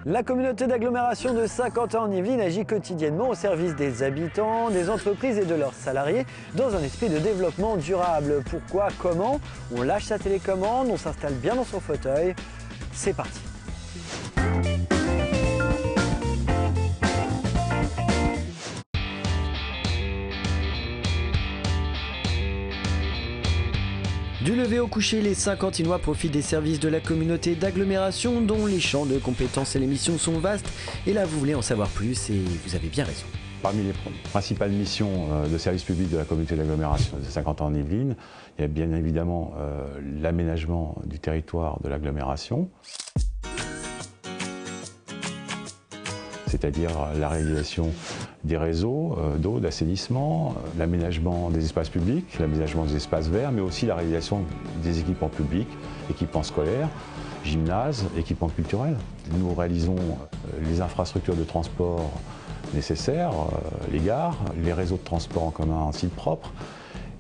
La communauté d'agglomération de Saint-Quentin-en-Yvelines agit quotidiennement au service des habitants, des entreprises et de leurs salariés dans un esprit de développement durable. Pourquoi, comment? On lâche sa télécommande, on s'installe bien dans son fauteuil. C'est parti. Du lever au coucher, les Saint-Quentinois profitent des services de la communauté d'agglomération dont les champs de compétences et les missions sont vastes. Et là, vous voulez en savoir plus et vous avez bien raison. Parmi les principales missions de service public de la communauté d'agglomération de Saint-Quentin-en-Yvelines, il y a bien évidemment l'aménagement du territoire de l'agglomération, c'est-à-dire la réalisation des réseaux d'eau, d'assainissement, l'aménagement des espaces publics, l'aménagement des espaces verts, mais aussi la réalisation des équipements publics, équipements scolaires, gymnases, équipements culturels. Nous réalisons les infrastructures de transport nécessaires, les gares, les réseaux de transport en commun en site propre,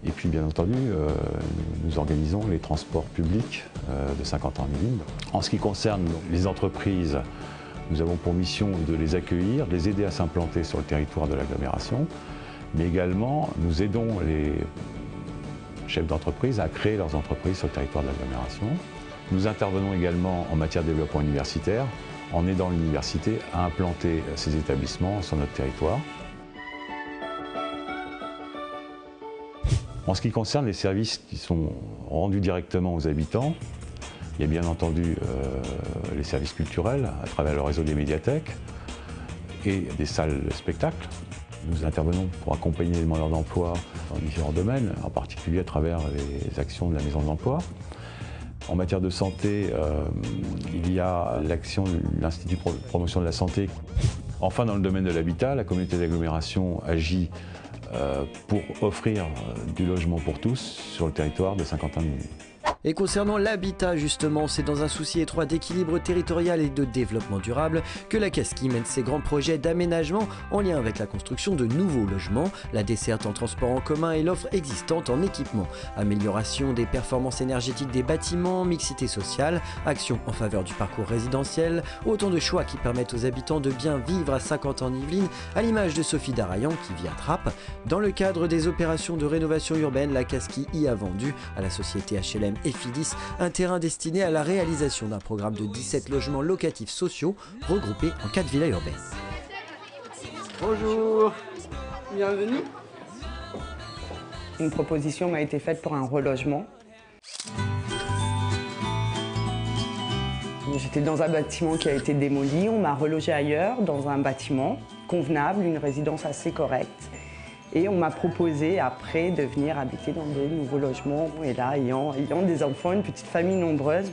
et puis bien entendu, nous organisons les transports publics de Saint-Quentin-en-Yvelines. En ce qui concerne les entreprises, nous avons pour mission de les accueillir, de les aider à s'implanter sur le territoire de l'agglomération, mais également nous aidons les chefs d'entreprise à créer leurs entreprises sur le territoire de l'agglomération. Nous intervenons également en matière de développement universitaire, en aidant l'université à implanter ses établissements sur notre territoire. En ce qui concerne les services qui sont rendus directement aux habitants, il y a bien entendu les services culturels à travers le réseau des médiathèques et des salles de spectacle. Nous intervenons pour accompagner les demandeurs d'emploi dans différents domaines, en particulier à travers les actions de la Maison de l'Emploi. En matière de santé, il y a l'action de l'Institut de promotion de la santé. Enfin, dans le domaine de l'habitat, la communauté d'agglomération agit pour offrir du logement pour tous sur le territoire de Saint-Quentin-en-Yvelines. Et concernant l'habitat justement, c'est dans un souci étroit d'équilibre territorial et de développement durable que la Casquie mène ses grands projets d'aménagement en lien avec la construction de nouveaux logements, la desserte en transport en commun et l'offre existante en équipement, amélioration des performances énergétiques des bâtiments, mixité sociale, action en faveur du parcours résidentiel, autant de choix qui permettent aux habitants de bien vivre à Saint-Quentin-en-Yvelines, à l'image de Sophie Darayan qui vit à Trappes. Dans le cadre des opérations de rénovation urbaine, la Casquie y a vendu à la société HLM Efidis un terrain destiné à la réalisation d'un programme de 17 logements locatifs sociaux regroupés en 4 villas urbaines. Bonjour, bienvenue. Une proposition m'a été faite pour un relogement. J'étais dans un bâtiment qui a été démoli, on m'a relogé ailleurs, dans un bâtiment convenable, une résidence assez correcte. Et on m'a proposé après de venir habiter dans des nouveaux logements. Et là, ayant des enfants, une petite famille nombreuse,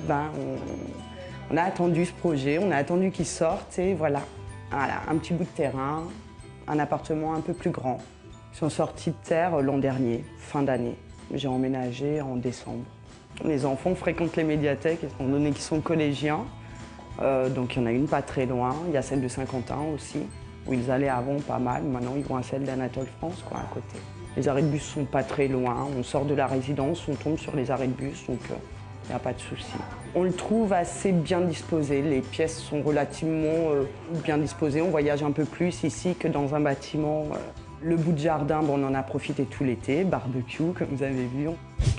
on a attendu ce projet, on a attendu qu'il sorte et voilà, un petit bout de terrain, un appartement un peu plus grand. Ils sont sortis de terre l'an dernier, fin d'année. J'ai emménagé en décembre. Les enfants fréquentent les médiathèques, étant donné qu'ils sont collégiens. Donc il y en a une pas très loin, il y a celle de Saint-Quentin aussi, où ils allaient avant pas mal. Maintenant, ils vont à celle d'Anatole France, quoi, à côté. Les arrêts de bus sont pas très loin. On sort de la résidence, on tombe sur les arrêts de bus, donc il n'y a pas de souci. On le trouve assez bien disposé. Les pièces sont relativement bien disposées. On voyage un peu plus ici que dans un bâtiment. Le bout de jardin, on en a profité tout l'été. Barbecue, comme vous avez vu.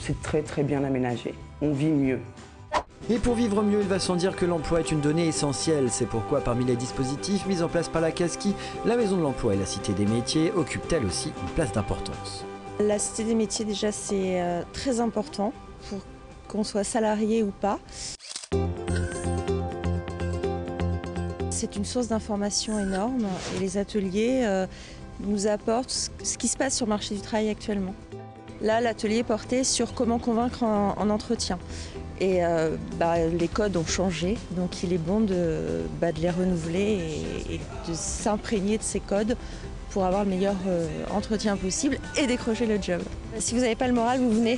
C'est très, très bien aménagé. On vit mieux. Et pour vivre mieux, il va sans dire que l'emploi est une donnée essentielle. C'est pourquoi parmi les dispositifs mis en place par la Casquie, la Maison de l'Emploi et la Cité des Métiers occupent elles aussi une place d'importance. La Cité des Métiers déjà c'est très important pour qu'on soit salarié ou pas. C'est une source d'information énorme et les ateliers nous apportent ce qui se passe sur le marché du travail actuellement. Là, l'atelier portait sur comment convaincre en entretien. Et les codes ont changé, donc il est bon de les renouveler et de s'imprégner de ces codes pour avoir le meilleur entretien possible et décrocher le job. Si vous n'avez pas le moral, vous venez.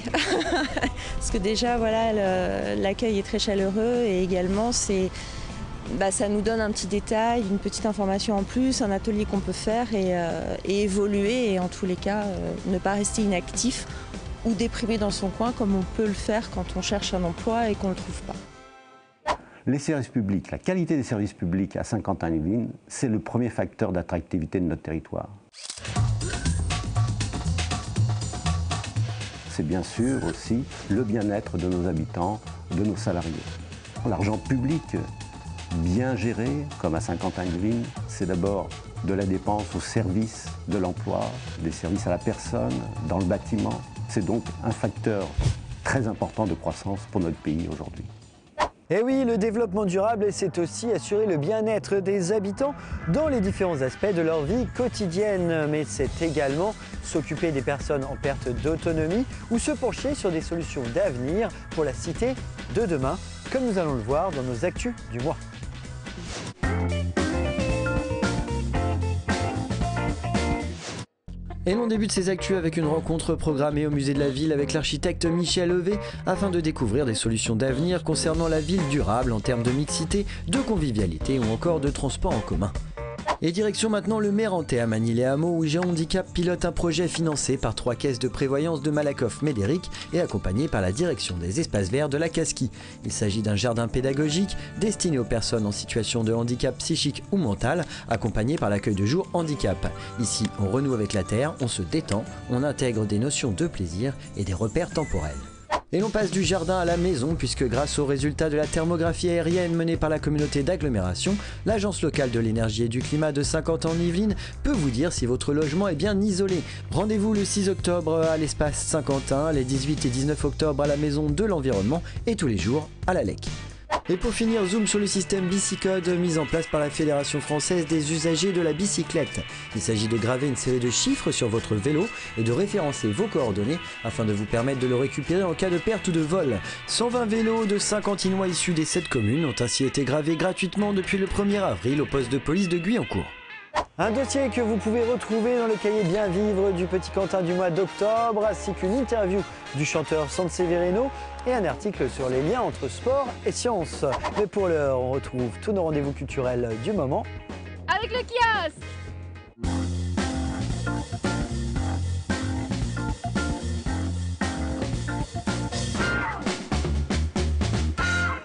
Parce que déjà, voilà, l'accueil est très chaleureux et également, ça nous donne un petit détail, une petite information en plus, un atelier qu'on peut faire et évoluer et en tous les cas, ne pas rester inactif ou déprimé dans son coin comme on peut le faire quand on cherche un emploi et qu'on ne le trouve pas. Les services publics, la qualité des services publics à Saint-Quentin-en-Yvelines, c'est le premier facteur d'attractivité de notre territoire. C'est bien sûr aussi le bien-être de nos habitants, de nos salariés. L'argent public bien géré, comme à Saint-Quentin-en-Yvelines, c'est d'abord de la dépense au service de l'emploi, des services à la personne, dans le bâtiment. C'est donc un facteur très important de croissance pour notre pays aujourd'hui. Et oui, le développement durable, c'est aussi assurer le bien-être des habitants dans les différents aspects de leur vie quotidienne. Mais c'est également s'occuper des personnes en perte d'autonomie ou se pencher sur des solutions d'avenir pour la cité de demain, comme nous allons le voir dans nos actus du mois. Et l'on débute ces actus avec une rencontre programmée au musée de la ville avec l'architecte Michel Levé afin de découvrir des solutions d'avenir concernant la ville durable en termes de mixité, de convivialité ou encore de transport en commun. Et direction maintenant le Mérentais à Manille-les-Hameaux où Géant Handicap pilote un projet financé par 3 caisses de prévoyance de Malakoff-Médéric et accompagné par la direction des espaces verts de la Casquie. Il s'agit d'un jardin pédagogique destiné aux personnes en situation de handicap psychique ou mental, accompagné par l'accueil de jour handicap. Ici, on renoue avec la terre, on se détend, on intègre des notions de plaisir et des repères temporels. Et l'on passe du jardin à la maison puisque grâce aux résultats de la thermographie aérienne menée par la communauté d'agglomération, l'agence locale de l'énergie et du climat de Saint-Quentin-en-Yvelines peut vous dire si votre logement est bien isolé. Rendez-vous le 6 octobre à l'espace Saint-Quentin, les 18 et 19 octobre à la maison de l'environnement et tous les jours à la LEC. Et pour finir, zoom sur le système Bicicode mis en place par la Fédération française des usagers de la bicyclette. Il s'agit de graver une série de chiffres sur votre vélo et de référencer vos coordonnées afin de vous permettre de le récupérer en cas de perte ou de vol. 120 vélos de Saint-Quentinois issus des 7 communes ont ainsi été gravés gratuitement depuis le 1er avril au poste de police de Guyancourt. Un dossier que vous pouvez retrouver dans le cahier Bien Vivre du Petit Quentin du mois d'octobre, ainsi qu'une interview du chanteur Sanseverino et un article sur les liens entre sport et science. Mais pour l'heure, on retrouve tous nos rendez-vous culturels du moment avec le kiosque.